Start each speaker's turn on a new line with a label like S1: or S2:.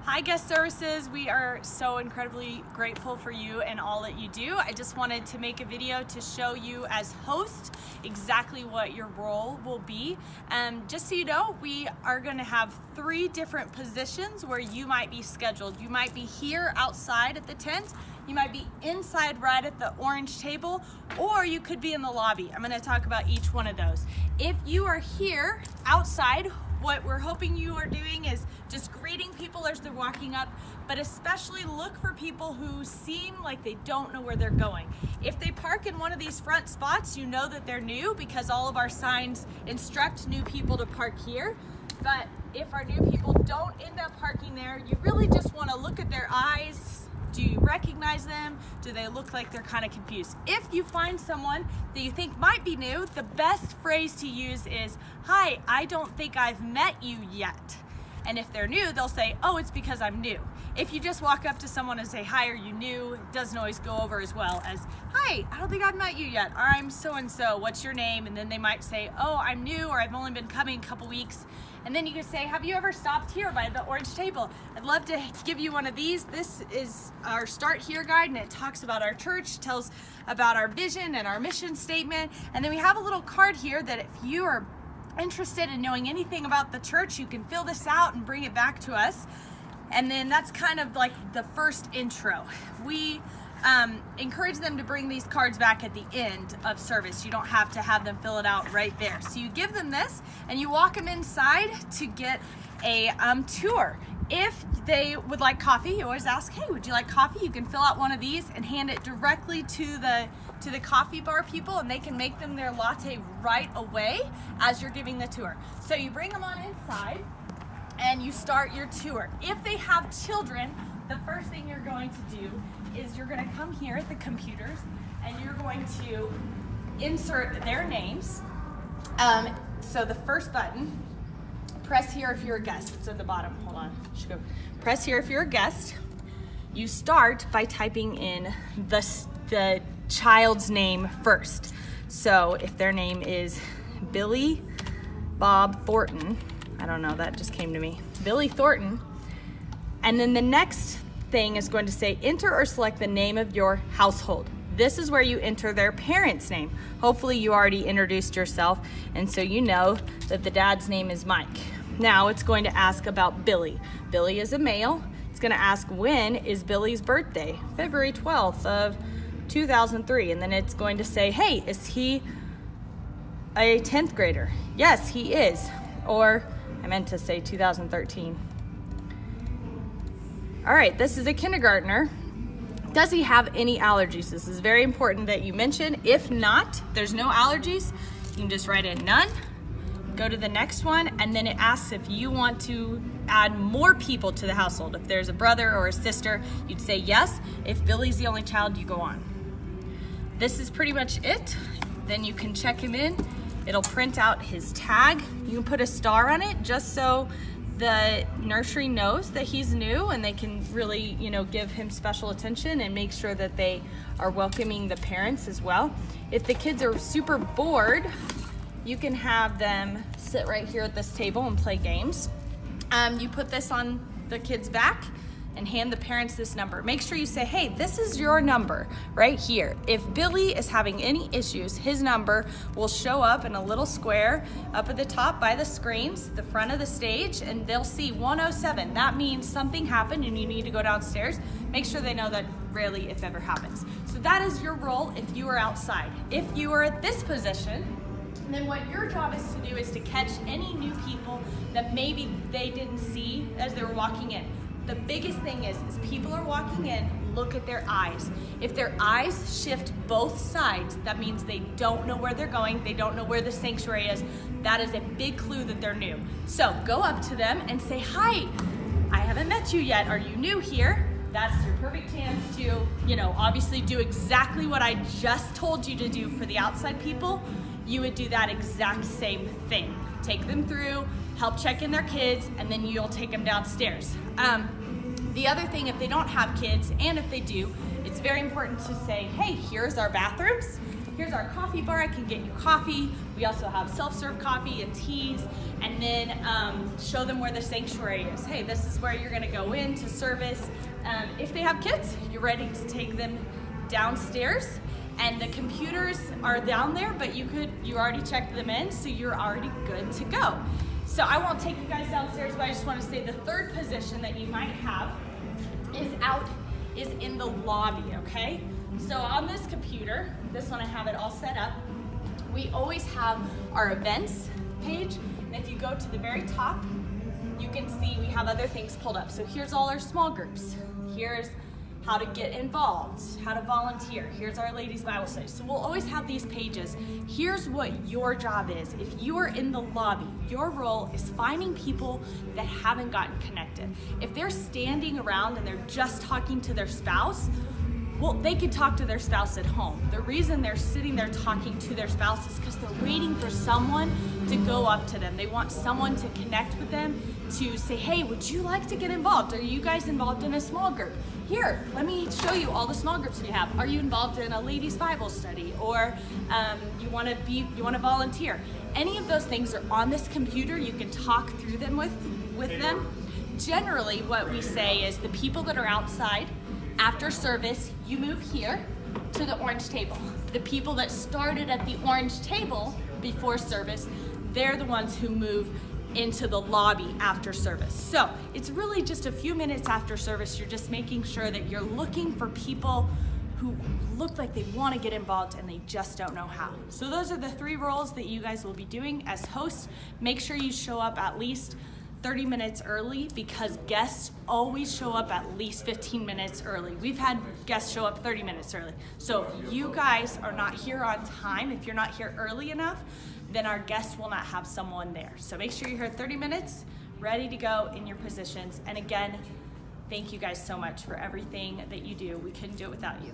S1: Hi Guest Services, we are so incredibly grateful for you and all that you do. I just wanted to make a video to show you as host exactly what your role will be. Just so you know, we are going to have 3 different positions where you might be scheduled. You might be here outside at the tent, you might be inside right at the orange table, or you could be in the lobby. I'm going to talk about each one of those. If you are here outside, what we're hoping you are doing is just greeting people as they're walking up, but especially look for people who seem like they don't know where they're going. If they park in one of these front spots, you know that they're new because all of our signs instruct new people to park here. But if our new people don't end up parking there, you really just want to look at their eyes. Do you recognize them? Do they look like they're kind of confused? If you find someone that you think might be new, the best phrase to use is, "Hi, I don't think I've met you yet." And if they're new, they'll say, "Oh, it's because I'm new." If you just walk up to someone and say, "Hi, are you new?" it doesn't always go over as well as, "Hi, I don't think I've met you yet. I'm so-and-so, what's your name?" And then they might say, "Oh, I'm new," or "I've only been coming a couple weeks." And then you can say, "Have you ever stopped here by the orange table? I'd love to give you one of these. This is our Start Here guide, and it talks about our church, tells about our vision and our mission statement. And then we have a little card here that if you are interested in knowing anything about the church, you can fill this out and bring it back to us." And then that's kind of like the first intro. We encourage them to bring these cards back at the end of service. You don't have to have them fill it out right there. So you give them this and you walk them inside to get a tour. If they would like coffee, you always ask, "Hey, would you like coffee?" You can fill out one of these and hand it directly to the coffee bar people, and they can make them their latte right away as you're giving the tour. So you bring them on inside and you start your tour. If they have children, the first thing you're going to do is you're going to come here at the computers and you're going to insert their names. So the first button, press here if you're a guest. It's at the bottom. Hold on. Should go. Press here if you're a guest. You start by typing in the child's name first. So if their name is Billy Bob Thornton, I don't know, that just came to me. Billy Thornton. And then the next thing is going to say, enter or select the name of your household. This is where you enter their parent's name. Hopefully you already introduced yourself, and so you know that the dad's name is Mike. Now it's going to ask about Billy. Billy is a male. It's going to ask, when is Billy's birthday? February 12th of 2003. And then it's going to say, hey, is he a 10th grader? Yes, he is. Or I meant to say 2013. All right, this is a kindergartner. Does he have any allergies? This is very important that you mention. If not, there's no allergies, you can just write in none. Go to the next one, and then it asks if you want to add more people to the household. If there's a brother or a sister, you'd say yes. If Billy's the only child, you go on. This is pretty much it. Then you can check him in. It'll print out his tag. You can put a star on it just so the nursery knows that he's new, and they can really, give him special attention and make sure that they are welcoming the parents as well. If the kids are super bored, you can have them sit right here at this table and play games. You put this on the kid's back and hand the parents this number. Make sure you say, hey, this is your number right here. If Billy is having any issues, his number will show up in a little square up at the top by the screens, the front of the stage, and they'll see 107. That means something happened and you need to go downstairs. Make sure they know that rarely, if ever, happens. So that is your role if you are outside. If you are at this position, then what your job is to do is to catch any new people that maybe they didn't see as they were walking in. The biggest thing is people are walking in, look at their eyes. If their eyes shift both sides, that means they don't know where they're going, they don't know where the sanctuary is. That is a big clue that they're new. So go up to them and say, hi, I haven't met you yet. Are you new here? That's your perfect chance to, obviously do exactly what I just told you to do for the outside people. You would do that exact same thing. Take them through, help check in their kids, and then you'll take them downstairs. The other thing, if they don't have kids, and if they do, it's very important to say, hey, here's our bathrooms. Here's our coffee bar. I can get you coffee. We also have self-serve coffee and teas, and then show them where the sanctuary is. Hey, this is where you're gonna go in to service. If they have kids, you're ready to take them downstairs, and the computers are down there, but you already checked them in, so you're already good to go. So I won't take you guys downstairs, but I just want to say the third position that you might have is in the lobby, okay? So on this computer, this one I have it all set up, we always have our events page, and if you go to the very top, you can see we have other things pulled up. So here's all our small groups. Here's how to get involved, how to volunteer. Here's our ladies' Bible study. So we'll always have these pages. Here's what your job is. If you are in the lobby, your role is finding people that haven't gotten connected. If they're standing around and they're just talking to their spouse, well, they could talk to their spouse at home. The reason they're sitting there talking to their spouse is because they're waiting for someone to go up to them. They want someone to connect with them, to say, hey, would you like to get involved? Are you guys involved in a small group? Here, let me show you all the small groups we have. Are you involved in a ladies' Bible study? Or you want to volunteer? Any of those things are on this computer. You can talk through them with them. Generally, what we say is the people that are outside, after service, you move here to the orange table. The people that started at the orange table before service, they're the ones who move into the lobby after service. So it's really just a few minutes after service. You're just making sure that you're looking for people who look like they want to get involved and they just don't know how. So those are the 3 roles that you guys will be doing as hosts. Make sure you show up at least 30 minutes early, because guests always show up at least 15 minutes early. We've had guests show up 30 minutes early. So if you guys are not here on time, if you're not here early enough, then our guests will not have someone there. So make sure you're here 30 minutes, ready to go in your positions. And again, thank you guys so much for everything that you do. We couldn't do it without you.